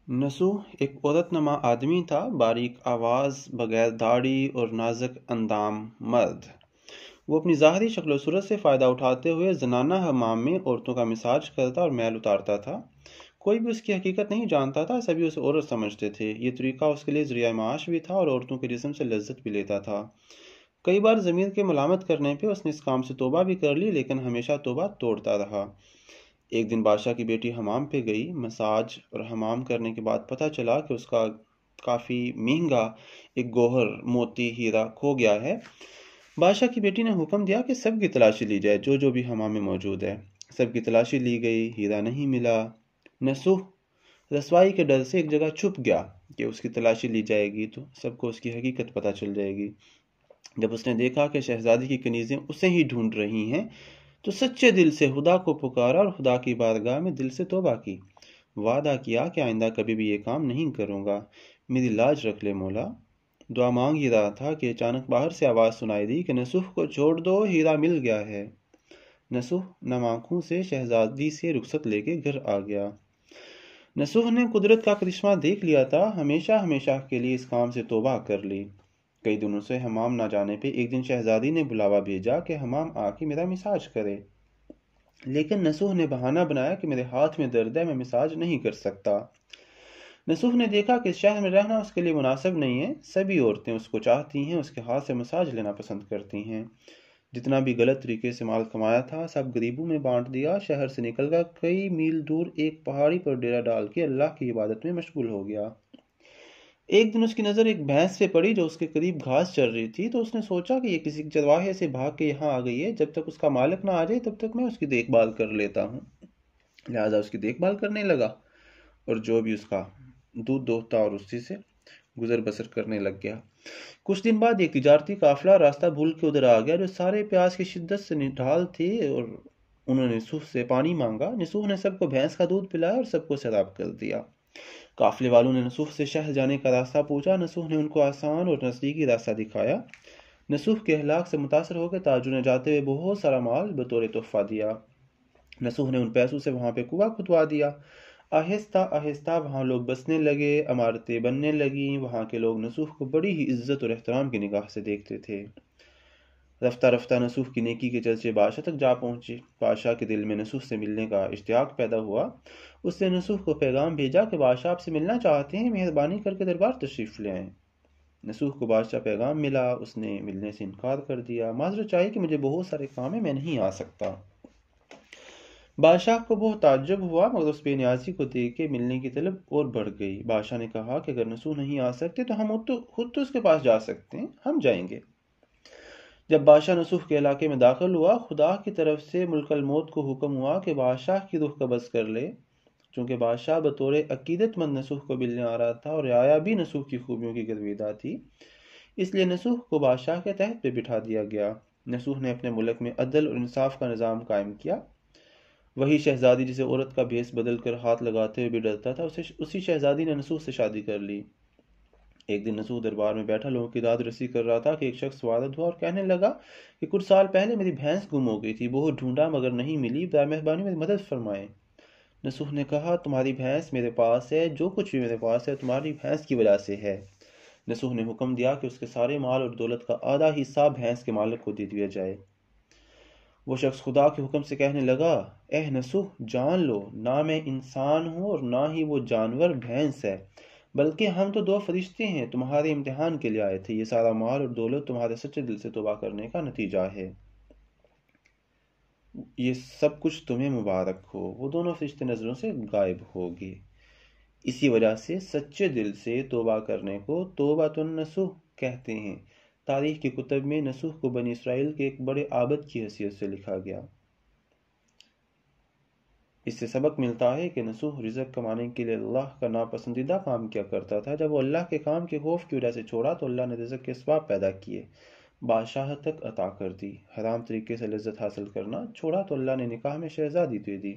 नसूह एक औरत नमा आदमी था, बारीक आवाज़, बगैर दाढ़ी और नाजुक अंदाम मर्द। वो अपनी ज़ाहरी शक्ल सूरत से फ़ायदा उठाते हुए ज़नाना हमाम में औरतों का मिसाज करता और मैल उतारता था। कोई भी उसकी हकीकत नहीं जानता था, सभी उसे औरत समझते थे। ये तरीका उसके लिए ज़रिया माश भी था और औरतों के जिस्म से लज्जत भी लेता था। कई बार ज़मीर के मलामत करने पे उसने इस काम से तौबा भी कर ली, लेकिन हमेशा तौबा तोड़ता रहा। एक दिन बादशाह की बेटी हमाम पे गई। मसाज और हमाम करने के बाद पता चला कि उसका काफ़ी महंगा एक गौहर मोती हीरा खो गया है। बादशाह की बेटी ने हुक्म दिया कि सबकी तलाशी ली जाए, जो जो भी हमाम में मौजूद है। सबकी तलाशी ली गई, हीरा नहीं मिला। नसूह रसवाई के डर से एक जगह छुप गया कि उसकी तलाशी ली जाएगी तो सबको उसकी हकीकत पता चल जाएगी। जब उसने देखा कि शहजादी की कनीज़ें उसे ही ढूंढ रही हैं, तो सच्चे दिल से खुदा को पुकारा और खुदा की बारगाह में दिल से तौबा की। वादा किया कि आइंदा कभी भी ये काम नहीं करूँगा, मेरी लाज रख ले मौला। दुआ मांग ही रहा था कि अचानक बाहर से आवाज़ सुनाई दी कि नसूह को छोड़ दो, हीरा मिल गया है। नसूह नम आंखों से शहजादी से रुखसत लेके घर आ गया। नसूह ने कुदरत का करिश्मा देख लिया था, हमेशा हमेशा के लिए इस काम से तौबा कर ली। कई दिनों से हमाम ना जाने पे एक दिन शहजादी ने बुलावा भेजा कि हमाम आके मेरा मिसाज करे, लेकिन नसूह ने बहाना बनाया कि मेरे हाथ में दर्द है, मैं मिसाज नहीं कर सकता। नसूह ने देखा कि शहर में रहना उसके लिए मुनासिब नहीं है। सभी औरतें उसको चाहती हैं, उसके हाथ से मसाज लेना पसंद करती हैं। जितना भी गलत तरीके से माल कमाया था सब गरीबों में बांट दिया। शहर से निकलकर कई मील दूर एक पहाड़ी पर डेरा डाल के अल्लाह की इबादत में मशगूल हो गया। एक दिन उसकी नज़र एक भैंस पे पड़ी जो उसके करीब घास चर रही थी, तो उसने सोचा कि ये किसी चरवाहे से भाग के यहाँ आ गई है। जब तक उसका मालिक ना आ जाए तब तक मैं उसकी देखभाल कर लेता हूँ। लिहाजा उसकी देखभाल करने लगा और जो भी उसका दूध दोहता और उसी से गुजर बसर करने लग गया। कुछ दिन बाद एक तिजारती काफिला रास्ता भूल के उधर आ गया, जो सारे प्यास की शिद्दत से निढाल थे, और उन्होंने नसूह से पानी मांगा। नसूह ने सबको भैंस का दूध पिलाया और सबको शराब कर दिया। काफिले वालों ने नसूह से शहर जाने का रास्ता पूछा। नसूह ने उनको आसान और नज़दीकी रास्ता दिखाया। नसूह के अखलाक से मुतासर होकर ताजर ने जाते हुए बहुत सारा माल बतौर तोहफा दिया। नसूह ने उन पैसों से वहां पे कुआं खुदवा दिया। आहिस्ता आहिस्ता वहां लोग बसने लगे, इमारतें बनने लगी। वहां के लोग नसूह को बड़ी ही इज्जत और एहतराम की निगाह से देखते थे। रफ्ता रफ्ता नसूह की नेकी के चर्चे बादशाह तक जा पहुंचे। बादशाह के दिल में नसूह से मिलने का इश्तियाक पैदा हुआ। उसने नसूह को पैगाम भेजा कि बादशाह आपसे मिलना चाहते हैं, मेहरबानी करके दरबार तशरीफ ले आएं। नसूह को बादशाह पैगाम मिला, उसने मिलने से इनकार कर दिया। माजरत चाहिए कि मुझे बहुत सारे काम है, मैं नहीं आ सकता। बादशाह को बहुत ताज्जुब हुआ, मगर उस बेनियाजी को देख के मिलने की तलब और बढ़ गई। बादशाह ने कहा कि अगर नसूह नहीं आ सकते तो हम खुद तो उसके पास जा सकते हैं, हम जाएंगे। जब बादशाह नसूह के इलाके में दाखिल हुआ, खुदा की तरफ से मुल्कल मौत को हुक्म हुआ कि बादशाह की रूह कब्ज़ कर ले। चूंकि बादशाह बतौर अकीदतमंद नसूह को मिलने आ रहा था और रियाया भी नसूह की खूबियों की गर्विदा थी, इसलिए नसूह को बादशाह के तहत पे बिठा दिया गया। नसूह ने अपने मुल्क में अदल और इंसाफ का निज़ाम कायम किया। वही शहजादी जिसे औरत का भेस बदल कर हाथ लगाते हुए भी डरता था, उसी शहजादी ने नसूह से शादी कर ली। एक दिन नसूह दरबार में बैठा लोगों की दाद रसी कर रहा था कि एक शख्स वारद हुआ और कहने लगा कि कुछ साल पहले मेरी भैंस गुम हो गई थी, बहुत ढूंढा मगर नहीं मिली, बराए मेहरबानी मेरी मदद फरमाएं। नसूह ने कहा, तुम्हारी भैंस मेरे पास है, जो कुछ भी मेरे पास है तुम्हारी भैंस की वजह से है। नसूह ने हुक्म दिया कि उसके सारे माल और दौलत का आधा हिस्सा भैंस के मालिक को दे दिया जाए। वो शख्स खुदा के हुक्म से कहने लगा, एह नसूह, जान लो, ना मैं इंसान हूँ और ना ही वो जानवर भैंस है, बल्कि हम तो दो फरिश्ते हैं, तुम्हारे इम्तिहान के लिए आए थे। ये सारा माल और दौलत तुम्हारे सच्चे दिल से तौबा करने का नतीजा है। ये सब कुछ तुम्हें मुबारक हो। वो दोनों फरिश्ते नज़रों से गायब हो गए। इसी वजह से सच्चे दिल से तौबा करने को तौबातुन नसूह कहते हैं। तारीख की कुतब में नसूह को बनी इसराइल के एक बड़े आबद की हैसियत से लिखा गया। इससे सबक मिलता है कि नसूह रिज़्क कमाने के लिए अल्लाह का नापसंदीदा काम किया करता था। जब वो अल्लाह के काम के खौफ की वजह से छोड़ा तो अल्लाह ने रिज़्क के असबाब पैदा किए, बादशाह तक अता कर दी। हराम तरीके से लज्जत हासिल करना छोड़ा तो अल्लाह ने निकाह में शहजादी दे दी।